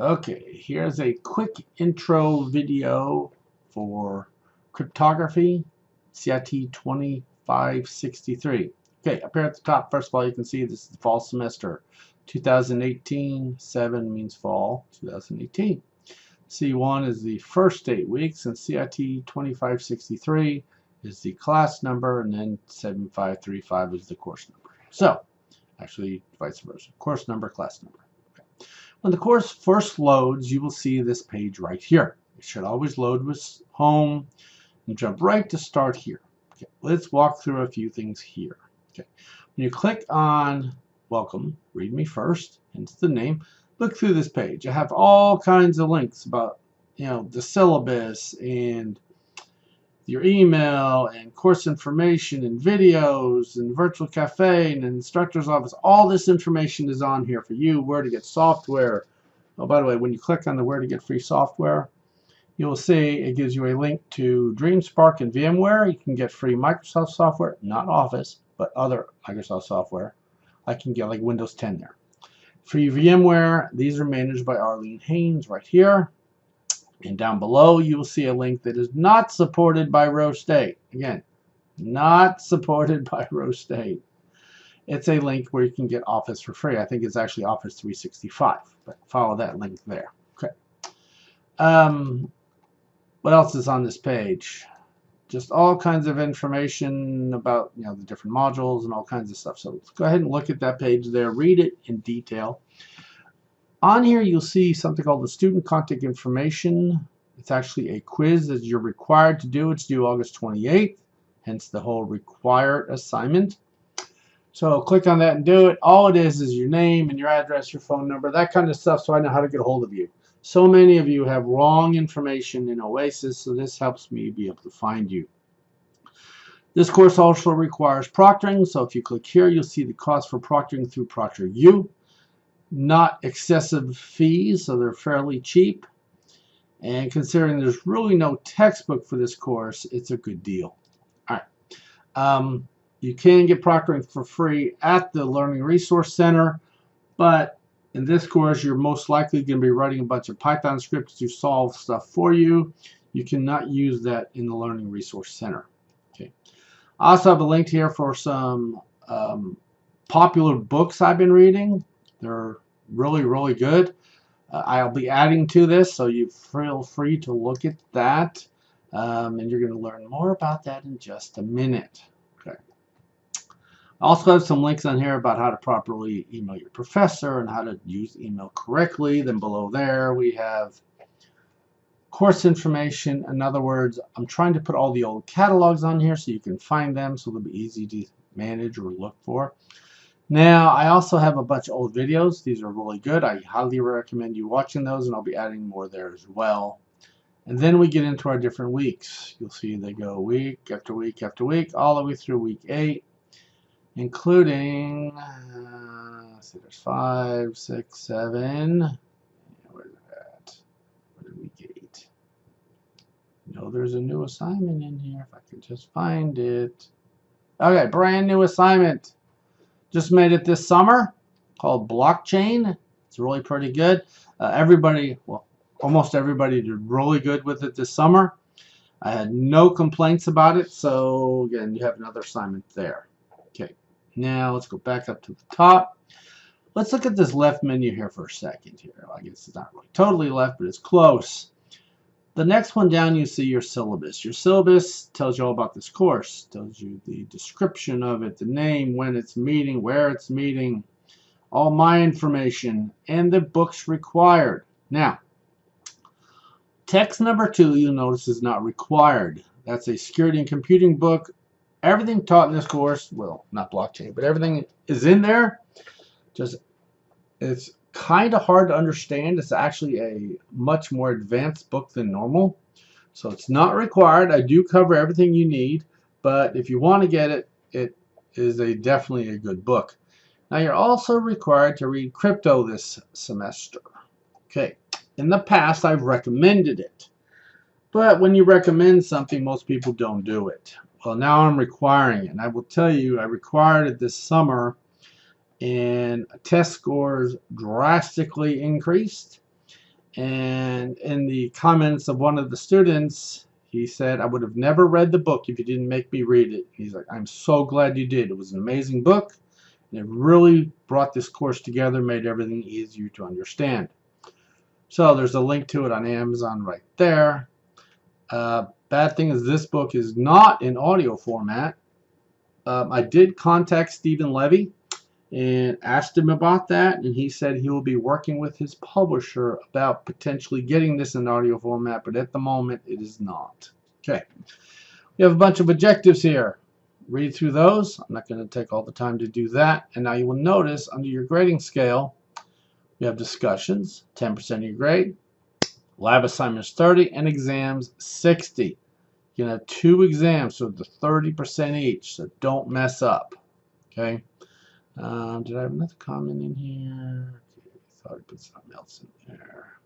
Okay, here's a quick intro video for cryptography, CIT 2563. Okay, up here at the top, first of all, you can see this is the fall semester. 2018, 7 means fall, 2018. C1 is the first 8 weeks, and CIT 2563 is the class number, and then 7535 is the course number. So, actually, vice versa. Course number, class number. When the course first loads, you will see this page right here. It should always load with home and jump right to start here. Okay, let's walk through a few things here. Okay, when you click on welcome, read me first, hence the name, look through this page. I have all kinds of links about, the syllabus and your email and course information and videos and virtual cafe and instructor's office. All this information is on here for you. Where to get software. Oh, by the way, when you click on the where to get free software, you'll see it gives you a link to DreamSpark and VMware. You can get free Microsoft software, not Office, but other Microsoft software. I can get like Windows 10 there. Free VMware, these are managed by Arlene Haynes right here. And down below, you will see a link that is not supported by Rose State. Again, not supported by Rose State. It's a link where you can get Office for free. I think it's actually Office 365, but follow that link there. Okay. What else is on this page? Just all kinds of information about the different modules and all kinds of stuff. So let's go ahead and look at that page there. Read it in detail. On here, you'll see something called the student contact information. It's actually a quiz that you're required to do. It's due August 28th, hence the whole required assignment. So click on that and do it. All it is your name and your address, your phone number, that kind of stuff, so I know how to get a hold of you. So many of you have wrong information in Oasis, so this helps me be able to find you. This course also requires proctoring, so if you click here, you'll see the cost for proctoring through ProctorU. Not excessive fees, so they're fairly cheap. And considering there's really no textbook for this course, it's a good deal. All right. You can get proctoring for free at the Learning Resource Center, but in this course, you're most likely going to be writing a bunch of Python scripts to solve stuff for you. You cannot use that in the Learning Resource Center. Okay. I also have a link here for some popular books I've been reading. They're really, really good. I'll be adding to this, so you feel free to look at that. And you're going to learn more about that in just a minute. Okay. I also have some links on here about how to properly email your professor and how to use email correctly. Then below there, we have course information. In other words, I'm trying to put all the old catalogs on here so you can find them, so they'll be easy to manage or look for. Now, I also have a bunch of old videos. These are really good. I highly recommend you watching those, and I'll be adding more there as well. And then we get into our different weeks. You'll see they go week after week after week, all the way through week 8, including, let's see, there's 5, 6, 7. Where's it at? Where's week 8? There's a new assignment in here, if I can just find it. Okay, brand new assignment. Just made it this summer, called Blockchain. It's really pretty good. Almost everybody did really good with it this summer. I had no complaints about it, so again, you have another assignment there. Okay, now let's go back up to the top. Let's look at this left menu here for a second here. I guess it's not really totally left, but it's close. The next one down, you see your syllabus. Your syllabus tells you all about this course. Tells you the description of it, the name, when it's meeting, where it's meeting, all my information, and the books required. Now, text number 2, you'll notice, is not required. That's a security and computing book. Everything taught in this course, well, not blockchain, but everything is in there. It's kind of hard to understand. It's actually a much more advanced book than normal, so it's not required. I do cover everything you need, but if you want to get it, it is definitely a good book. Now, you're also required to read crypto this semester. Okay, in the past I've recommended it, but when you recommend something, most people don't do it. Well, now I'm requiring it, and I will tell you, I required it this summer, and test scores drastically increased, And in the comments of one of the students, he said, I would have never read the book if you didn't make me read it. He's like, I'm so glad you did. It was an amazing book, and it really brought this course together, made everything easier to understand. So there's a link to it on Amazon right there. Bad thing is this book is not in audio format. I did contact Stephen Levy and asked him about that, and he said he will be working with his publisher about potentially getting this in audio format, but at the moment it is not. Okay, we have a bunch of objectives here. Read through those. I'm not going to take all the time to do that. And now you will notice under your grading scale, we have discussions, 10% of your grade, lab assignments 30, and exams 60. You can have 2 exams, so the 30% each, so don't mess up. Okay. Did I have another comment in here? Okay, I thought I put something else in there.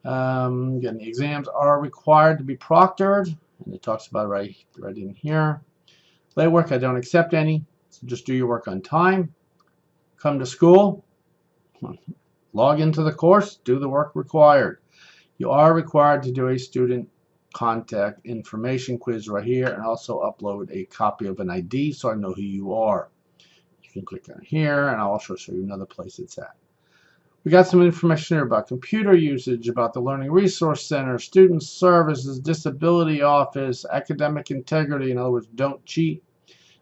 Again, the exams are required to be proctored, and it talks about it right in here. Play work, I don't accept any, so just do your work on time. Come to school, log into the course, do the work required. You are required to do a student contact information quiz right here, and also upload a copy of an ID so I know who you are. You can click on here, and I'll also show you another place it's at. We got some information here about computer usage, about the Learning Resource Center, Student Services, Disability Office, Academic Integrity, in other words, don't cheat.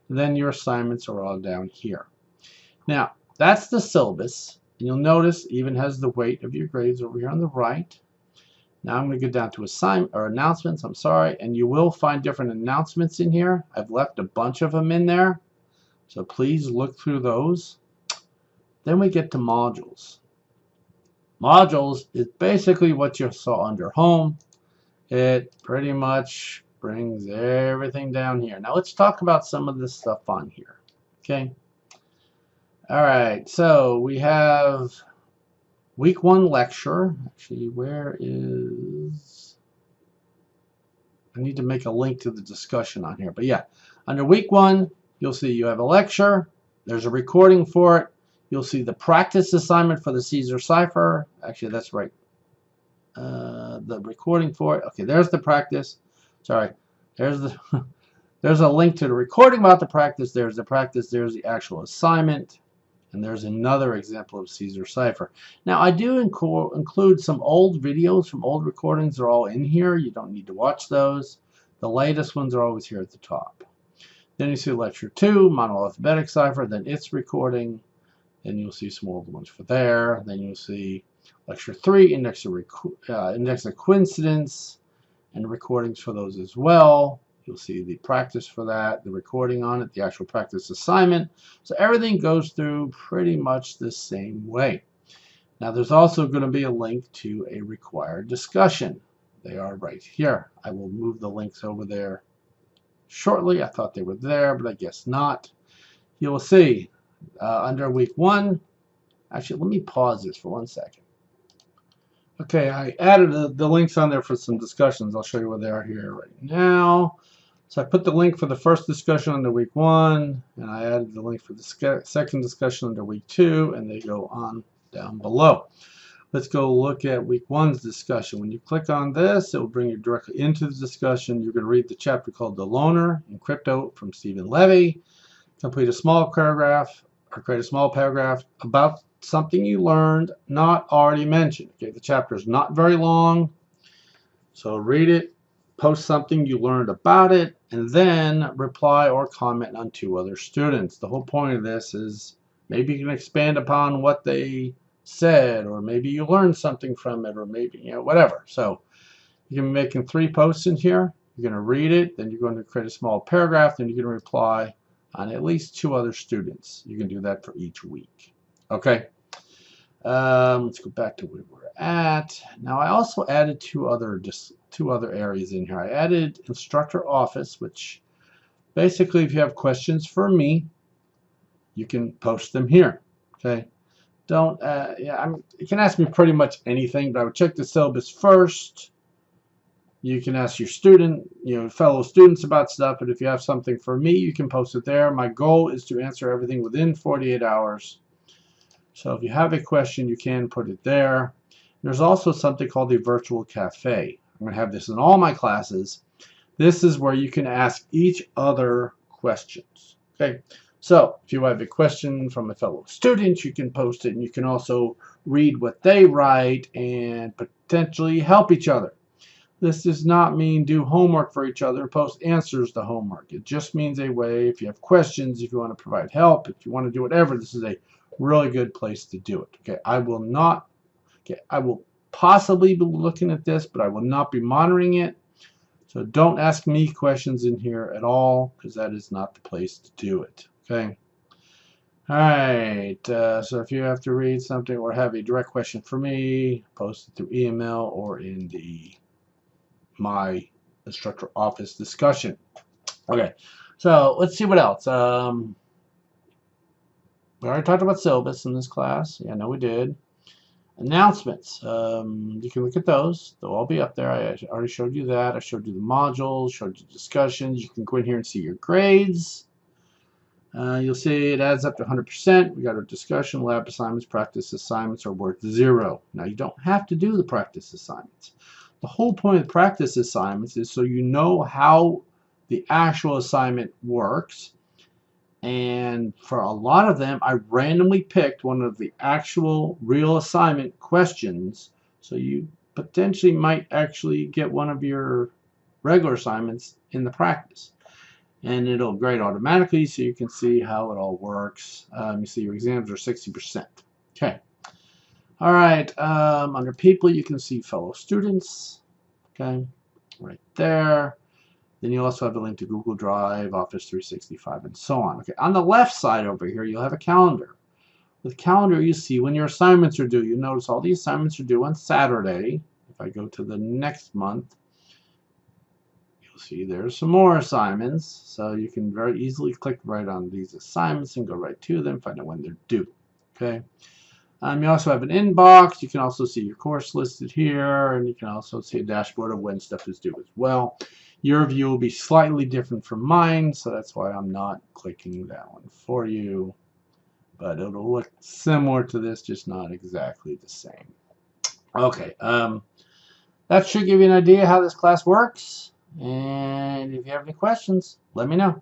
And then your assignments are all down here. Now, that's the syllabus. And you'll notice it even has the weight of your grades over here on the right. Now I'm going to go down to announcements, and you will find different announcements in here. I've left a bunch of them in there. So please look through those. Then we get to modules. Modules is basically what you saw under home. It pretty much brings everything down here. Now let's talk about some of this stuff on here. Okay. All right. So we have week 1 lecture. Actually, where is... I need to make a link to the discussion on here. But yeah, under week 1, you'll see you have a lecture. There's a recording for it. You'll see the practice assignment for the Caesar cipher. Actually, that's right. The recording for it. Okay, there's the practice. Sorry. There's the there's a link to the recording about the practice. There's the practice. There's the actual assignment. And there's another example of Caesar cipher. Now, I do include some old videos from old recordings. They're all in here. You don't need to watch those. The latest ones are always here at the top. Then you see lecture 2, monoalphabetic cipher, then its recording. Then you'll see some old ones for there. Then you'll see lecture 3, index of coincidence, and recordings for those as well. You'll see the practice for that, the recording on it, the actual practice assignment. So everything goes through pretty much the same way. Now there's also going to be a link to a required discussion. They are right here. I will move the links over there shortly. I thought they were there, but I guess not. You will see under week 1. Actually, let me pause this for 1 second. Okay, I added the links on there for some discussions. I'll show you where they are here right now. So I put the link for the first discussion under week 1, and I added the link for the second discussion under week 2, and they go on down below. Let's go look at week 1's discussion. When you click on this, it will bring you directly into the discussion. You're going to read the chapter called The Loner in Crypto from Stephen Levy. Complete a small paragraph, or create a small paragraph about something you learned not already mentioned. Okay, the chapter is not very long, so read it, post something you learned about it, and then reply or comment on 2 other students. The whole point of this is maybe you can expand upon what they said, or maybe you learned something from it, or maybe, whatever. So you can be making 3 posts in here. You're going to read it, then you're going to create a small paragraph, then you're going to reply on at least 2 other students. You can do that for each week. Okay. Let's go back to where we're at. Now I also added two other areas in here. I added instructor office, which basically if you have questions for me, you can post them here. Okay. You can ask me pretty much anything, but I would check the syllabus first. You can ask your fellow students about stuff, but if you have something for me, you can post it there. My goal is to answer everything within 48 hours. So if you have a question, you can put it there. There's also something called the virtual cafe. I'm going to have this in all my classes. This is where you can ask each other questions. Okay, so if you have a question from a fellow student, you can post it, and you can also read what they write and potentially help each other. This does not mean do homework for each other, post answers to homework. It just means a way, if you have questions, if you want to provide help, if you want to do whatever, this is a really good place to do it. Okay, I will possibly be looking at this, but I will not be monitoring it. So don't ask me questions in here at all, because that is not the place to do it. Okay. All right. So if you have to read something or have a direct question for me, post it through email or in my instructor office discussion. Okay. So let's see what else. We already talked about syllabus in this class. Yeah, I know we did. Announcements. You can look at those. They'll all be up there. I already showed you that. I showed you the modules, showed you discussions. You can go in here and see your grades. You'll see it adds up to 100%. We got our discussion, lab assignments, practice assignments are worth 0. Now, you don't have to do the practice assignments. The whole point of practice assignments is so you know how the actual assignment works. And for a lot of them, I randomly picked one of the actual real assignment questions. So you potentially might actually get one of your regular assignments in the practice. And it'll grade automatically so you can see how it all works. You see your exams are 60%. Okay. All right. Under people, you can see fellow students. Okay. Right there. Then you also have a link to Google Drive, Office 365, and so on. Okay, on the left side over here, you'll have a calendar. With calendar, you see when your assignments are due. You notice all the assignments are due on Saturday. If I go to the next month, you'll see there's some more assignments. So you can very easily click right on these assignments and go right to them, find out when they're due. Okay. You also have an inbox. You can also see your course listed here, and you can also see a dashboard of when stuff is due as well. Your view will be slightly different from mine, so that's why I'm not clicking that one for you. But it'll look similar to this, just not exactly the same. Okay, that should give you an idea how this class works. And if you have any questions, let me know.